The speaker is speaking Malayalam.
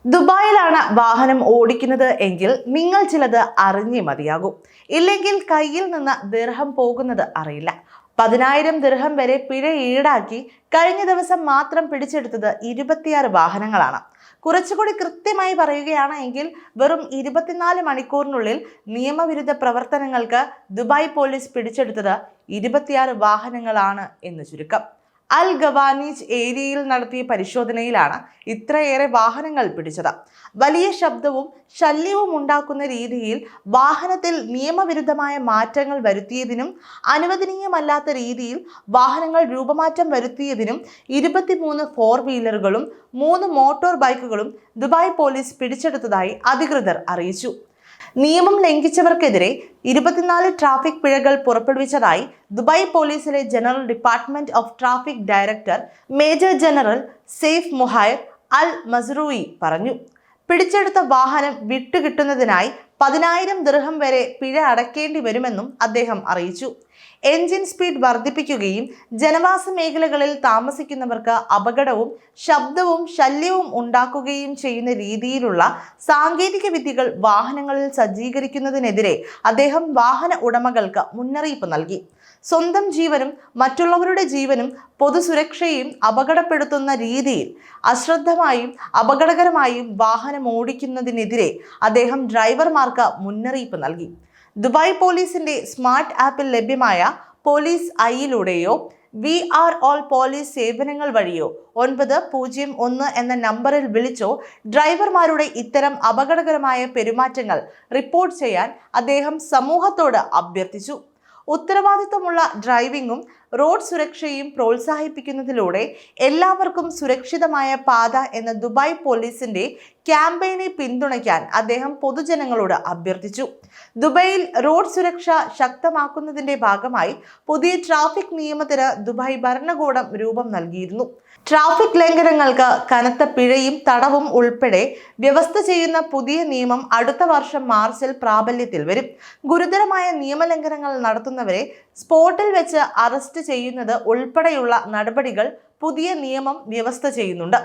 ദുബായിലാണ് വാഹനം ഓടിക്കുന്നത് എങ്കിൽ നിങ്ങൾ ചിലത് അറിഞ്ഞേ മതിയാകും. ഇല്ലെങ്കിൽ കയ്യിൽ നിന്ന് ദിർഹം പോകുന്നത് അറിയില്ല. 10,000 ദിർഹം വരെ പിഴ ഈടാക്കി കഴിഞ്ഞ ദിവസം മാത്രം പിടിച്ചെടുത്തത് 26 വാഹനങ്ങളാണ്. കുറച്ചുകൂടി കൃത്യമായി പറയുകയാണ് എങ്കിൽ വെറും 24 മണിക്കൂറിനുള്ളിൽ നിയമവിരുദ്ധ പ്രവർത്തനങ്ങൾക്ക് ദുബായ് പോലീസ് പിടിച്ചെടുത്തത് 26 വാഹനങ്ങളാണ് എന്ന് ചുരുക്കം. അൽ ഗവാനീജ് ഏരിയയിൽ നടത്തിയ പരിശോധനയിലാണ് ഇത്രയേറെ വാഹനങ്ങൾ പിടിച്ചത്. വലിയ ശബ്ദവും ശല്യവും ഉണ്ടാക്കുന്ന രീതിയിൽ വാഹനത്തിൽ നിയമവിരുദ്ധമായ മാറ്റങ്ങൾ വരുത്തിയതിനും അനുവദനീയമല്ലാത്ത രീതിയിൽ വാഹനങ്ങൾ രൂപമാറ്റം വരുത്തിയതിനും 23 4 വീലറുകളും 3 മോട്ടോർ ബൈക്കുകളും ദുബായ് പോലീസ് പിടിച്ചെടുത്തതായി അധികൃതർ അറിയിച്ചു. നിയമം ലംഘിച്ചവർക്കെതിരെ 24 ട്രാഫിക് പിഴകൾ പുറപ്പെടുവിച്ചതായി ദുബായ് പോലീസിലെ general department of traffic director major general Saif Muhair Al Mazrouei പറഞ്ഞു. പിടിച്ചെടുത്ത വാഹനം വിട്ടുകിട്ടുന്നതിനായി 10,000 ദിർഹം വരെ പിഴ അടയ്ക്കേണ്ടി വരുമെന്നും അദ്ദേഹം അറിയിച്ചു. എൻജിൻ സ്പീഡ് വർദ്ധിപ്പിക്കുകയും ജനവാസ മേഖലകളിൽ താമസിക്കുന്നവർക്ക് അപകടവും ശബ്ദവും ശല്യവും ഉണ്ടാക്കുകയും ചെയ്യുന്ന രീതിയിലുള്ള സാങ്കേതിക വിദ്യകൾ വാഹനങ്ങളിൽ സജ്ജീകരിക്കുന്നതിനെതിരെ അദ്ദേഹം വാഹന ഉടമകൾക്ക് മുന്നറിയിപ്പ് നൽകി. സ്വന്തം ജീവനും മറ്റുള്ളവരുടെ ജീവനും പൊതുസുരക്ഷയും അപകടപ്പെടുത്തുന്ന രീതിയിൽ അശ്രദ്ധമായും അപകടകരമായും വാഹനം ഓടിക്കുന്നതിനെതിരെ അദ്ദേഹം ഡ്രൈവർമാർക്ക് മുന്നറിയിപ്പ് നൽകി. ദുബായ് പോലീസിന്റെ സ്മാർട്ട് ആപ്പിൽ ലഭ്യമായ പോലീസ് ഐയിലൂടെയോ VR ഓൾ പോലീസ് സേവനങ്ങൾ വഴിയോ 901 എന്ന നമ്പറിൽ വിളിച്ചോ ഡ്രൈവർമാരുടെ ഇത്തരം അപകടകരമായ പെരുമാറ്റങ്ങൾ റിപ്പോർട്ട് ചെയ്യാൻ അദ്ദേഹം സമൂഹത്തോട് അഭ്യർത്ഥിച്ചു. ഉത്തരവാദിത്തമുള്ള ഡ്രൈവിംഗും റോഡ് സുരക്ഷയും പ്രോത്സാഹിപ്പിക്കുന്നതിലൂടെ എല്ലാവർക്കും സുരക്ഷിതമായ പാത എന്ന ദുബായ് പോലീസിന്റെ ക്യാമ്പയിനെ പിന്തുണയ്ക്കാൻ അദ്ദേഹം പൊതുജനങ്ങളോട് അഭ്യർത്ഥിച്ചു. ദുബായിൽ റോഡ് സുരക്ഷ ശക്തമാക്കുന്നതിന്റെ ഭാഗമായി പുതിയ ട്രാഫിക് നിയമത്തിന് ദുബായ് ഭരണകൂടം രൂപം നൽകിയിരുന്നു. ട്രാഫിക് ലംഘനങ്ങൾക്ക് കനത്ത പിഴയും തടവും ഉൾപ്പെടെ വ്യവസ്ഥ ചെയ്യുന്ന പുതിയ നിയമം അടുത്ത വർഷം മാർച്ചിൽ പ്രാബല്യത്തിൽ വരും. ഗുരുതരമായ നിയമലംഘനങ്ങൾ നടത്തുന്നവരെ സ്പോട്ടിൽ വെച്ച് അറസ്റ്റ് ചെയ്യുന്നത് ഉൾപ്പെടെയുള്ള നടപടികൾ പുതിയ നിയമം വ്യവസ്ഥ ചെയ്യുന്നുണ്ട്.